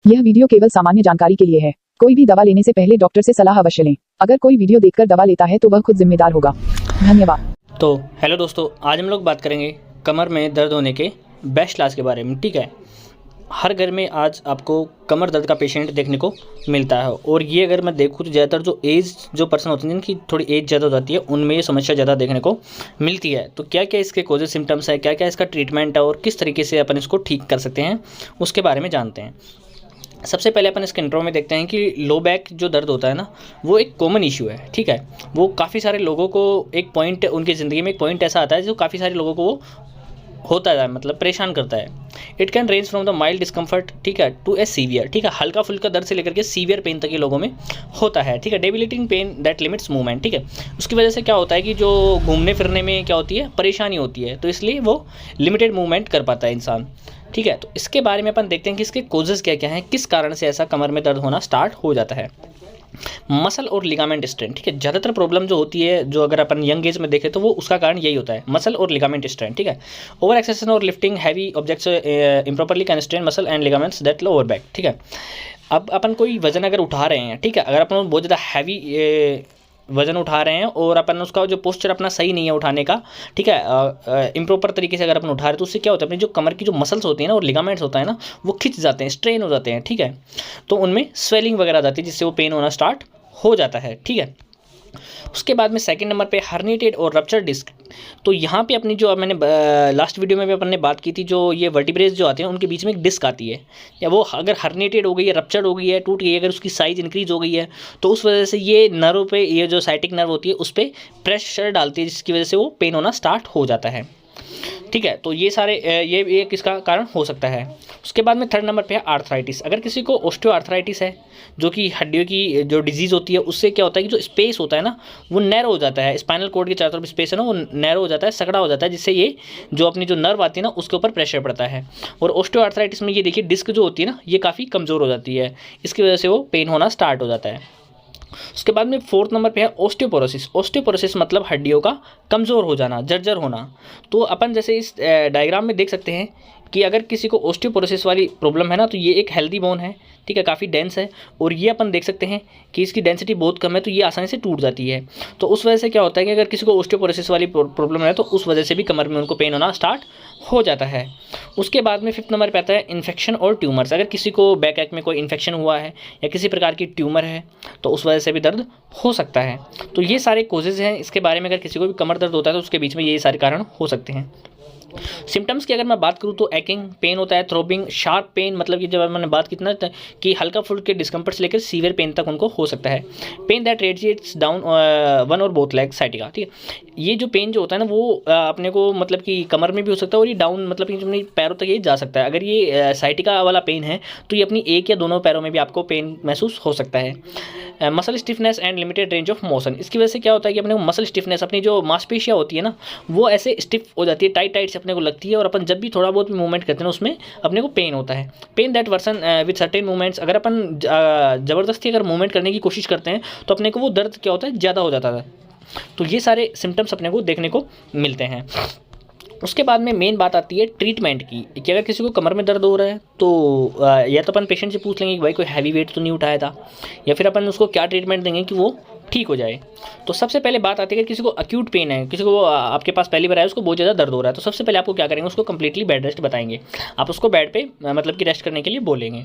यह वीडियो केवल सामान्य जानकारी के लिए है। कोई भी दवा लेने से पहले डॉक्टर से सलाह अवश्य लें। अगर कोई वीडियो देखकर दवा लेता है तो वह खुद जिम्मेदार होगा। धन्यवाद। तो हेलो दोस्तों, आज हम लोग बात करेंगे कमर में दर्द होने के बेस्ट इलाज के बारे में। ठीक है, हर घर में आज आपको कमर दर्द का पेशेंट देखने को मिलता है, और ये अगर मैं देखूँ तो ज़्यादातर जो पर्सन होते हैं जिनकी थोड़ी एज ज़्यादा हो जाती है उनमें ये समस्या ज़्यादा देखने को मिलती है। तो क्या क्या इसके कॉजेज सिम्टम्स है, क्या क्या इसका ट्रीटमेंट है और किस तरीके से अपन इसको ठीक कर सकते हैं, उसके बारे में जानते हैं। सबसे पहले अपन इसके इंट्रो में देखते हैं कि लो बैक जो दर्द होता है ना, वो एक कॉमन इशू है। ठीक है, वो काफ़ी सारे लोगों को एक पॉइंट, उनकी ज़िंदगी में एक पॉइंट ऐसा आता है जो काफ़ी सारे लोगों को वो होता है, मतलब परेशान करता है। It can range from the mild discomfort, ठीक है, टू ए सीवियर। ठीक है, हल्का फुल्का दर्द से लेकर के सीवियर पेन तक ये लोगों में होता है। ठीक है, डेबिलिटिंग पेन दैट लिमिट्स मूवमेंट। ठीक है, उसकी वजह से क्या होता है कि जो घूमने फिरने में क्या होती है, परेशानी होती है, तो इसलिए वो लिमिटेड मूवमेंट कर पाता है इंसान। ठीक है, तो इसके बारे में अपन देखते हैं कि इसके कोजेज़ क्या क्या हैं, किस कारण से ऐसा कमर में दर्द होना स्टार्ट हो जाता है। मसल और लिगामेंट स्ट्रेन। ठीक है, ज़्यादातर प्रॉब्लम जो होती है, जो अगर अपन यंग एज में देखें तो वो उसका कारण यही होता है, मसल और लिगामेंट स्ट्रेन। ठीक है, ओवर एक्सरसाइज और lifting heavy objects improperly can strain muscle and ligaments that lower back. ठीक है, अब अपन कोई वजन अगर उठा रहे हैं, ठीक है, अगर अपन बहुत ज़्यादा हैवी वजन उठा रहे हैं और अपन उसका जो पोस्चर अपना सही नहीं है उठाने का, ठीक है, इम्प्रॉपर तरीके से अगर अपन उठा रहे हैं तो उससे क्या होता है, अपनी जो कमर की जो मसल्स होती हैं ना और लिगामेंट्स होता है ना, वो खिंच जाते हैं, स्ट्रेन हो जाते हैं। ठीक है, तो उनमें स्वेलिंग वगैरह आ जाती है जिससे वो पेन होना स्टार्ट हो जाता है। ठीक है, उसके बाद में सेकंड नंबर पे हर्निएटेड और रप्चर डिस्क। तो यहाँ पे अपनी जो मैंने लास्ट वीडियो में भी अपन ने बात की थी, जो ये वर्टिब्रेज जो आते हैं उनके बीच में एक डिस्क आती है, या वो अगर हर्निएटेड हो गई है, रप्चर हो गई है, टूट गई है, अगर उसकी साइज इंक्रीज हो गई है तो उस वजह से ये नर्व पे, ये जो साइटिक नर्व होती है उस पर प्रेशर डालती है, जिसकी वजह से वो पेन होना स्टार्ट हो जाता है। ठीक है, तो ये सारे ये किसका कारण हो सकता है। उसके बाद में थर्ड नंबर पे है आर्थराइटिस। अगर किसी को ऑस्टियो आर्थराइटिस है, जो कि हड्डियों की जो डिजीज़ होती है, उससे क्या होता है कि जो स्पेस होता है ना वो नैरो हो जाता है, स्पाइनल कॉर्ड के चारों तरफ स्पेस है ना वो नैरो हो जाता है, सकड़ा हो जाता है, जिससे ये जो अपनी जो नर्व आती है ना उसके ऊपर प्रेशर पड़ता है। और ऑस्टियो आर्थराइटिस में ये देखिए डिस्क जो होती है ना ये काफ़ी कमज़ोर हो जाती है, इसकी वजह से वो पेन होना स्टार्ट हो जाता है। उसके बाद में फोर्थ नंबर पे है ऑस्टियोपोरोसिस। ऑस्टियोपोरोसिस मतलब हड्डियों का कमज़ोर हो जाना, जर्जर होना। तो अपन जैसे इस डायग्राम में देख सकते हैं कि अगर किसी को ऑस्टियोपोरोसिस वाली प्रॉब्लम है ना, तो ये एक हेल्दी बोन है, ठीक है, काफ़ी डेंस है, और ये अपन देख सकते हैं कि इसकी डेंसिटी बहुत कम है, तो ये आसानी से टूट जाती है। तो उस वजह से क्या होता है कि अगर किसी को ऑस्टियोपोरोसिस वाली प्रॉब्लम है तो उस वजह से भी कमर में उनको पेन होना स्टार्ट हो जाता है। उसके बाद में फिफ्थ नंबर पे आता है इन्फेक्शन और ट्यूमर्स। अगर किसी को बैक एक में कोई इन्फेक्शन हुआ है या किसी प्रकार की ट्यूमर है तो उस वजह से भी दर्द हो सकता है। तो ये सारे कोजेज़ हैं, इसके बारे में अगर किसी को भी कमर दर्द होता है तो उसके बीच में ये सारे कारण हो सकते हैं। सिम्टम्स की अगर मैं बात करूँ तो एक्किंग पेन होता है, थ्रोबिंग, शार्प पेन, मतलब कि जब मैंने बात की ना कि हल्का फुल्के डिस्कम्फर्ट से लेकर सीवियर पेन तक उनको हो सकता है। Pain that radiates down one और बोथ लेग साइटिका। ठीक है, ये जो पेन जो होता है ना वो अपने को मतलब कि कमर में भी हो सकता है और ये डाउन मतलब कि अपने पैरों तक ये जा सकता है। अगर ये साइटिका वाला पेन है तो ये अपनी एक या दोनों पैरों में भी आपको पेन महसूस हो सकता है। Muscle stiffness and limited range of motion. इसकी वजह से क्या होता है कि अपने को मसल स्टिफनेस, अपनी जो मांसपेशियाँ होती है ना वो ऐसे स्टिफ हो जाती है, टाइट टाइट से अपने को लगती है, और अपन जब भी थोड़ा बहुत मूवमेंट करते हैं ना उसमें अपने को पेन होता है। Pain that worsen with certain movements. अगर अपन ज़बरदस्ती अगर मूवमेंट करने की कोशिश करते हैं तो अपने को वो दर्द क्या होता है, ज़्यादा हो जाता है। तो ये सारे सिम्टम्स अपने को देखने को मिलते हैं। उसके बाद में मेन बात आती है ट्रीटमेंट की, कि अगर किसी को कमर में दर्द हो रहा है तो या तो अपन पेशेंट से पूछ लेंगे कि भाई कोई हैवी वेट तो नहीं उठाया था, या फिर अपन उसको क्या ट्रीटमेंट देंगे कि वो ठीक हो जाए। तो सबसे पहले बात आती है कि किसी को अक्यूट पेन है, किसी को आपके पास पहली बार आया, उसको बहुत ज़्यादा दर्द हो रहा है, तो सबसे पहले आपको क्या करेंगे, उसको कंप्लीटली बेड रेस्ट बताएंगे। आप उसको बेड पे मतलब कि रेस्ट करने के लिए बोलेंगे।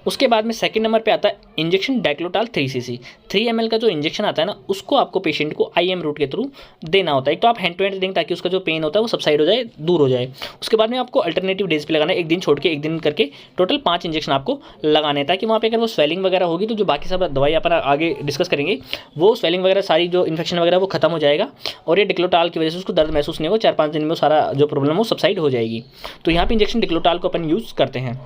उसके बाद में सेकंड नंबर पे आता है इंजेक्शन डाइक्लोटाल 3cc। 3 ml का जो इंजेक्शन आता है ना उसको आपको पेशेंट को IM रूट के थ्रू देना होता है। एक तो आप हैंड टू हैंड देंगे ताकि उसका जो पेन होता है वो सबसाइड हो जाए, दूर हो जाए। उसके बाद में आपको अल्टरनेटिव डेज पे लगाना है, एक दिन छोड़ के एक दिन करके टोटल 5 इंजेक्शन आपको लगाने हैं, ताकि वहाँ पे अगर वो स्वेलिंग वगैरह होगी तो जो बाकी सब दवाई अपन आगे डिस्कस करेंगे वो स्वेलिंग वगैरह सारी जो इन्फेक्शन वगैरह वो खत्म हो जाएगा, और ये डिक्लोटाल की वजह से उसको दर्द महसूस नहीं होगा, 4-5 दिन में वो सारा जो प्रॉब्लम है वो सबसाइड हो जाएगी। तो यहाँ पे इंजेक्शन डिक्लोटाल को अपन यूज़ करते हैं।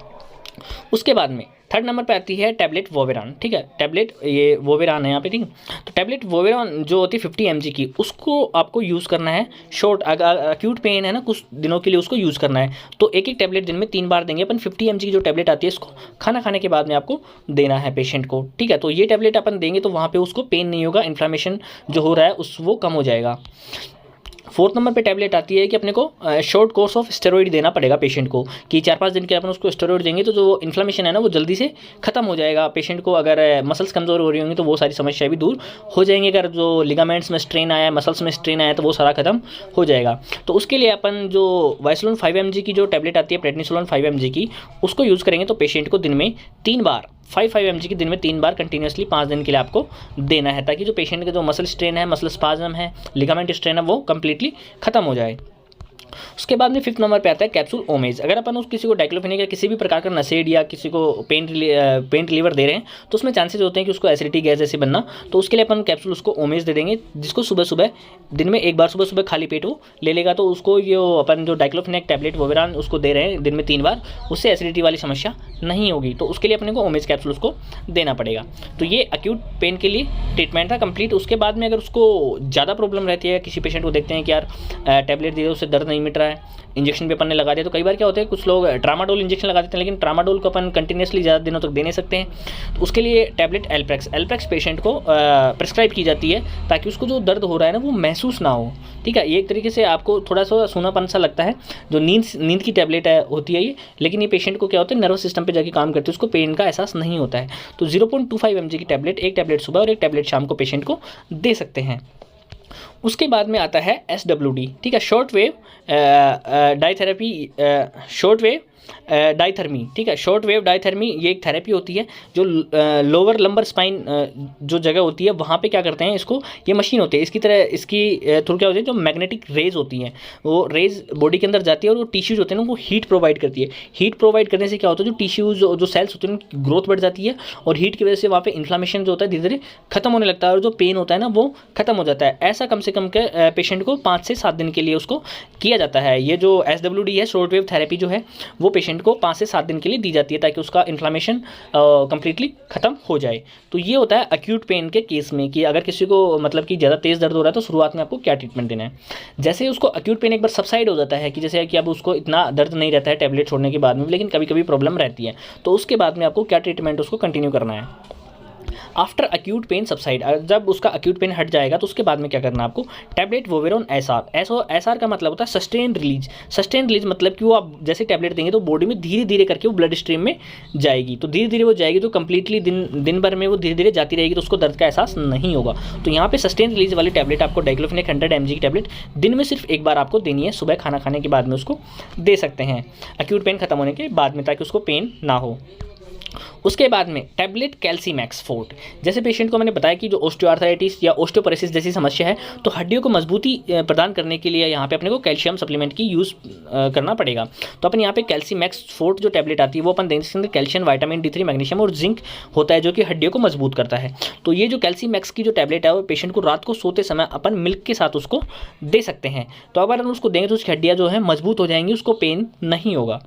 उसके बाद में थर्ड नंबर पे आती है टैबलेट वोवेरान। ठीक है, टैबलेट ये वोवेरान है यहाँ पे, ठीक। तो टैबलेट वोवेरान जो होती है 50 mg की, उसको आपको यूज़ करना है शॉर्ट, अगर अक्यूट पेन है ना कुछ दिनों के लिए उसको यूज़ करना है। तो एक एक टैबलेट दिन में 3 बार देंगे अपन। 50 mg की जो टैबलेट आती है इसको खाना खाने के बाद में आपको देना है पेशेंट को। ठीक है, तो ये टैबलेट अपन देंगे तो वहाँ पर उसको पेन नहीं होगा, इन्फ्लामेशन जो हो रहा है उस वो कम हो जाएगा। फोर्थ नंबर पे टैबलेट आती है कि अपने को शॉर्ट कोर्स ऑफ स्टेरॉइड देना पड़ेगा पेशेंट को, कि 4-5 दिन के अपन उसको स्टेरॉइड देंगे तो जो इन्फ्लेमेशन है ना वो जल्दी से खत्म हो जाएगा। पेशेंट को अगर मसल्स कमज़ोर हो रही होंगी तो वो सारी समस्याएं भी दूर हो जाएंगी। अगर जो लिगामेंट्स में स्ट्रेन आया है, मसल्स में स्ट्रेन आया है, तो वो सारा खत्म हो जाएगा। तो उसके लिए अपन जो वाइसलोन 5 mg की जो टैबलेट आती है, प्रेडनिसोलोन 5 mg की, उसको यूज़ करेंगे तो पेशेंट को दिन में 3 बार 5 mg की दिन में 3 बार कंटिन्यूसली 5 दिन के लिए आपको देना है, ताकि जो पेशेंट का जो मसल स्ट्रेन है, मसल स्पाज्म है, लिगामेंट स्ट्रेन है, वो कंप्लीटली खत्म हो जाए। उसके बाद में 5th नंबर पे आता है कैप्सूल ओमेज। अगर अपन उस किसी को डाइक्लोफेनेक या किसी भी प्रकार का नशेड या किसी को पेन रिलीवर दे रहे हैं तो उसमें चांसेस होते हैं कि उसको एसिडिटी गैस जैसे बनना, तो उसके लिए अपन कैप्सूल उसको ओमेज दे देंगे, जिसको सुबह सुबह दिन में 1 बार सुबह खाली पेट वो ले लेगा। तो उसको ये अपन जो डाइक्लोफेनेक टैबलेट वोवेरान उसको दे रहे हैं दिन में 3 बार, उससे एसिडिटी वाली समस्या नहीं होगी। तो उसके लिए अपने को ओमेज कैप्सूल उसको देना पड़ेगा। तो ये एक्यूट पेन के लिए ट्रीटमेंट था कंप्लीट। उसके बाद में अगर उसको ज़्यादा प्रॉब्लम रहती है, किसी पेशेंट को देखते हैं कि यार टैबलेट दे दो उससे दर्द नहीं मिट रहा है, इंजेक्शन भी अपन ने लगा दिया, तो कई बार क्या होता है कुछ लोग ट्रामाडोल इंजेक्शन लगा देते हैं, लेकिन ट्रामाडोल को अपन कंटिन्यूसली ज़्यादा दिनों तक दे नहीं सकते हैं। तो उसके लिए टैबलेट एल्प्रेक्स पेशेंट को प्रिस्क्राइब की जाती है, ताकि उसको जो दर्द हो रहा है ना वो महसूस ना हो। ठीक है, ये एक तरीके से आपको थोड़ा सा सूनापन सा लगता है, जो नींद की टैबलेट होती है ये, लेकिन ये पेशेंट को क्या होता है नर्वस सिस्टम पर जाके काम करती है, उसको पेन का एहसास नहीं होता है। तो 0.25 mg की टैबलेट, एक टैबलेट सुबह और एक टैबलेट शाम को पेशेंट को दे सकते हैं। उसके बाद में आता है SWD, ठीक है, शॉर्ट वेव डाइथेरेपी, शॉर्ट वेव डाइथर्मी। ठीक है, शॉर्ट वेव डाइथर्मी ये एक थेरेपी होती है जो लोअर लंबर स्पाइन जो जगह होती है वहाँ पे क्या करते हैं, इसको ये मशीन होती है इसकी तरह, इसकी थ्रू क्या होती है, जो मैग्नेटिक रेज होती हैं वो रेज बॉडी के अंदर जाती है और वो टिश्यूज होते हैं ना वो हीट प्रोवाइड करती है। हीट प्रोवाइड करने से क्या होता है, जो टिश्यूज जो सेल्स होते हैं उनकी ग्रोथ बढ़ जाती है, और हीट की वजह से वहाँ पे इन्फ्लामेशन जो होता है धीरे धीरे खत्म होने लगता है, और जो पेन होता है ना वो खत्म हो जाता है। ऐसा कम से कम के पेशेंट को 5 से 7 दिन के लिए उसको किया जाता है। ये जो SWD है, शॉर्ट वेव थेरेपी जो है, वो पेशेंट को 5 से 7 दिन के लिए दी जाती है, ताकि उसका इन्फ्लामेशन कंप्लीटली खत्म हो जाए। तो ये होता है अक्यूट पेन के केस में, कि अगर किसी को मतलब कि ज़्यादा तेज़ दर्द हो रहा है तो शुरुआत में आपको क्या ट्रीटमेंट देना है। जैसे उसको अक्यूट पेन एक बार सबसाइड हो जाता है, कि जैसे कि अब उसको इतना दर्द नहीं रहता है टैबलेट छोड़ने के बाद में, लेकिन कभी कभी प्रॉब्लम रहती है, तो उसके बाद में आपको क्या ट्रीटमेंट उसको कंटिन्यू करना है। आफ्टर अक्यूट पेन सबसाइड, जब उसका अक्यूट पेन हट जाएगा तो उसके बाद में क्या करना है आपको, टैबलेट वोवेरोन SR का मतलब होता है सस्टेन रिलीज मतलब कि वो आप जैसे टैबलेट देंगे तो बॉडी में धीरे धीरे करके वो ब्लड स्ट्रीम में जाएगी, तो धीरे धीरे वो जाएगी, तो कंप्लीटली दिन भर में वो धीरे धीरे जाती रहेगी, तो उसको दर्द का एहसास नहीं होगा। तो यहाँ पे सस्टेन रिलीज वाली टैबलेट आपको डाइक्लोफेनेक 100 mg की टैबलेट दिन में सिर्फ 1 बार आपको देनी है, सुबह खाना खाने के बाद में उसको दे सकते हैं अक्यूट पेन खत्म होने के बाद में, ताकि उसको पेन ना हो। उसके बाद में टैबलेट कैल्सीमैक्स फोर्ट, जैसे पेशेंट को मैंने बताया कि जो ऑस्टियोआर्थराइटिस या ऑस्टियोपोरोसिस जैसी समस्या है, तो हड्डियों को मजबूती प्रदान करने के लिए यहाँ पे अपने को कैल्शियम सप्लीमेंट की यूज़ करना पड़ेगा। तो अपन यहाँ पे कैल्सीमैक्स फोर्ट जो टैबलेट आती है वो अपन देंगे, जिसके अंदर कैल्शियम, विटामिन D3, मैग्नीशियम और जिंक होता है, जो कि हड्डियों को मजबूत करता है। तो ये जो कैल्सीमैक्स की जो टैबलेट है वो पेशेंट को रात को सोते समय अपन मिल्क के साथ उसको दे सकते हैं। तो अगर हम उसको देंगे तो उसकी हड्डियाँ जो है मजबूत हो जाएंगी, उसको पेन नहीं होगा।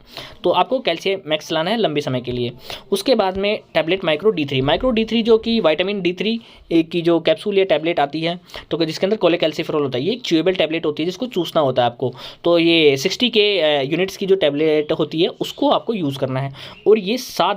तो आपको कैल्सीमैक्स लाना है लंबे समय के लिए। उसके बाद में टैबलेट माइक्रो D3 जो कि विटामिन D3 की जो कैप्सूल या टैबलेट आती है, तो जिसके अंदर कोलेकैल्सिफेरॉल होता है, ये एक च्यूएबल टैबलेट होती है जिसको चूसना होता है आपको। तो ये 60 के यूनिट्स की जो टैबलेट होती है उसको आपको यूज़ करना है, और ये 7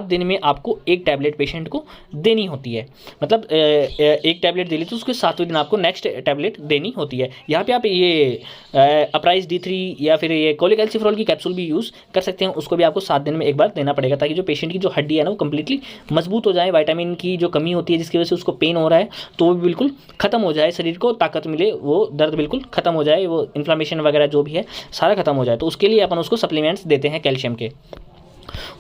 दिन में आपको एक टैबलेट पेशेंट को देनी होती है। मतलब एक टैबलेट दे ली तो उसके 7वें दिन आपको नेक्स्ट टैबलेट देनी होती है। यहाँ पे आप ये अप्राइज D3 या फिर ये कोलेकैल्सिफेरॉल की कैप्सूल भी यूज़ कर सकते हैं, उसको भी आपको 7 दिन में एक बार देना पड़ेगा, ताकि जो पेशेंट की जो हड्डी है ना वो कंप्लीटली मजबूत हो जाए, विटामिन की जो कमी होती है जिसकी वजह से उसको पेन हो रहा है तो वो बिल्कुल खत्म हो जाए, शरीर को ताकत मिले, वो दर्द बिल्कुल खत्म हो जाए, वो इन्फ्लामेशन वगैरह जो भी है सारा खत्म हो जाए। तो उसके लिए अपन उसको सप्लीमेंट्स देते हैं कैल्शियम के।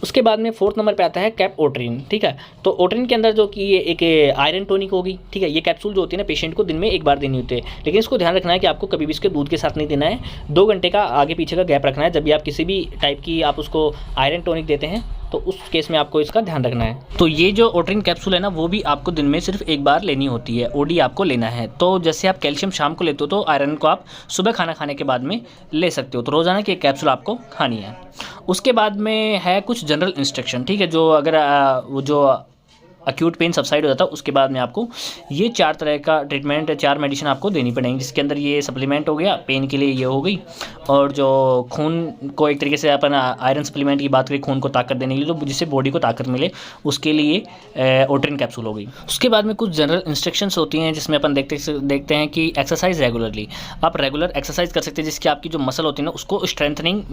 उसके बाद में 4th नंबर पे आता है कैप ओट्रिन। ठीक है, तो ओट्रिन के अंदर जो कि ये एक आयरन टॉनिक होगी। ठीक है, ये कैप्सूल जो होती है ना पेशेंट को दिन में 1 बार देनी होती है, लेकिन इसको ध्यान रखना है कि आपको कभी भी इसके दूध के साथ नहीं देना है। 2 घंटे का आगे पीछे का गैप रखना है जब भी आप किसी भी टाइप की आप उसको आयरन टॉनिक देते हैं, तो उस केस में आपको इसका ध्यान रखना है। तो ये जो ओट्रिन कैप्सूल है ना वो भी आपको दिन में सिर्फ 1 बार लेनी होती है, OD आपको लेना है। तो जैसे आप कैल्शियम शाम को लेते हो तो आयरन को आप सुबह खाना खाने के बाद में ले सकते हो, तो रोज़ाना की एक कैप्सूल आपको खानी है। उसके बाद में है कुछ जनरल इंस्ट्रक्शन। ठीक है, जो अगर वो जो एक्यूट पेन सबसाइड हो जाता है उसके बाद में आपको ये 4 तरह का ट्रीटमेंट, 4 मेडिसिन आपको देनी पड़ेंगी, जिसके अंदर ये सप्लीमेंट हो गया, पेन के लिए ये हो गई, और जो खून को एक तरीके से अपन आयरन सप्लीमेंट की बात करें खून को ताकत देने के लिए, तो जिससे बॉडी को ताकत मिले उसके लिए ओट्रिन कैप्सूल हो गई। उसके बाद में कुछ जनरल इंस्ट्रक्शंस होती हैं जिसमें अपन देखते हैं कि एक्सरसाइज रेगुलरली, आप रेगुलर एक्सरसाइज कर सकते हैं जिसकी आपकी जो मसल होती है ना उसको स्ट्रेंथनिंग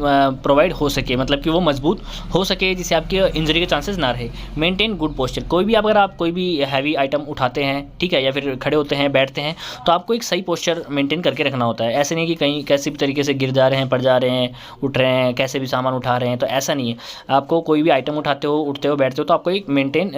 प्रोवाइड हो सके, मतलब कि वो मजबूत हो सके, जिससे आपके इंजरी के चांसेस ना रहे। मेंटेन गुड पोस्चर, कोई भी अगर आप कोई भी हैवी आइटम उठाते हैं, ठीक है, या फिर खड़े होते हैं, बैठते हैं, तो आपको एक सही पोस्चर मेंटेन करके रखना होता है। ऐसे नहीं कि कहीं कैसे भी तरीके से गिर जा रहे हैं, पड़ जा रहे हैं, उठ रहे हैं, कैसे भी सामान उठा रहे हैं, तो ऐसा नहीं है। आपको कोई भी आइटम उठाते हो, उठते हो, बैठते हो, तो आपको एक मेंटेन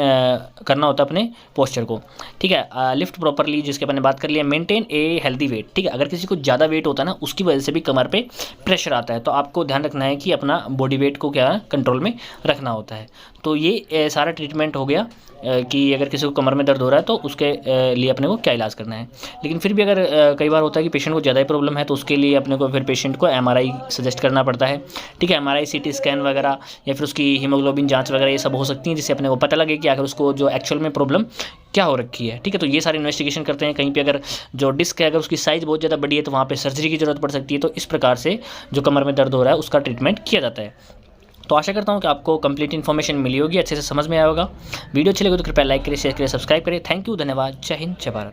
करना होता है अपने पोस्चर को, ठीक है। लिफ्ट प्रॉपरली, जिसके अपन ने बात कर लिया। मेंटेन ए हेल्दी वेट, ठीक है, अगर किसी को ज़्यादा वेट होता है ना उसकी वजह से भी कमर पे प्रेशर आता है, तो आपको ध्यान रखना है कि अपना बॉडी वेट को क्या कंट्रोल में रखना होता है। तो ये सारा ट्रीटमेंट हो गया कि अगर किसी को कमर में दर्द हो रहा है तो उसके लिए अपने को क्या इलाज करना है। लेकिन फिर भी अगर कई बार होता है कि पेशेंट को ज़्यादा ही प्रॉब्लम है, तो उसके लिए अपने को फिर पेशेंट को MRI सजेस्ट करना पड़ता है, ठीक है। MRI, CT स्कैन वगैरह, या फिर उसकी हीमोग्लोबिन जांच वगैरह, ये सब हो सकती हैं, जिससे अपने को पता लगे कि आखिर उसको जो एक्चुअल में प्रॉब्लम क्या हो रखी है, ठीक है। तो ये सारी इन्वेस्टिगेशन करते हैं। कहीं पे अगर जो डिस्क है अगर उसकी साइज़ बहुत ज़्यादा बड़ी है तो वहाँ पे सर्जरी की ज़रूरत पड़ सकती है। तो इस प्रकार से जो कमर में दर्द हो रहा है उसका ट्रीटमेंट किया जाता है। तो आशा करता हूँ कि आपको कंप्लीट इन्फॉर्मेशन मिली होगी, अच्छे से समझ में आया होगा। वीडियो अच्छी लगे तो कृपया लाइक करें, शेयर करें, सब्सक्राइब करें। थैंक यू, धन्यवाद, जय हिंद, जय भारत।